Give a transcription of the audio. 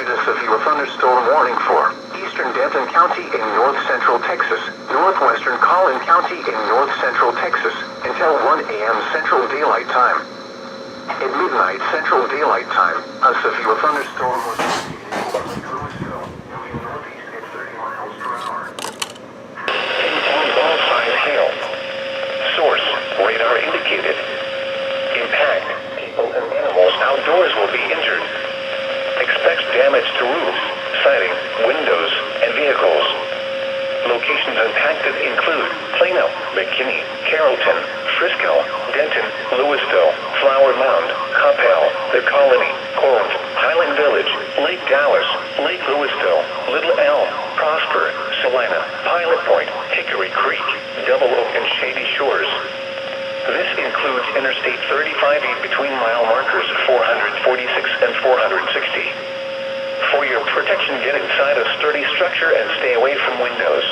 issued a severe thunderstorm warning for eastern Denton County in north-central Texas, northwestern Collin County in north-central Texas, until 1 a.m. Central Daylight Time. At midnight Central Daylight Time, a severe thunderstorm was indicated in Louisville, moving northeast at 30 miles per hour. Informed all-size hail. Source, radar indicated. Impact, people and animals outdoors will be injured. Expects damage to roofs, siding, windows, and vehicles. Locations impacted include Plano, McKinney, Carrollton, Frisco, Denton, Louisville, Flower Mound, Coppell, The Colony, Corinth, Highland Village, Lake Dallas, Lake Louisville, Little Elm, Prosper, Salina, Pilot Point, Hickory Creek, Double Oak, and Shady Shores. This includes Interstate 35E between mile markers 446 and 460. For your protection, get inside a sturdy structure and stay away from windows.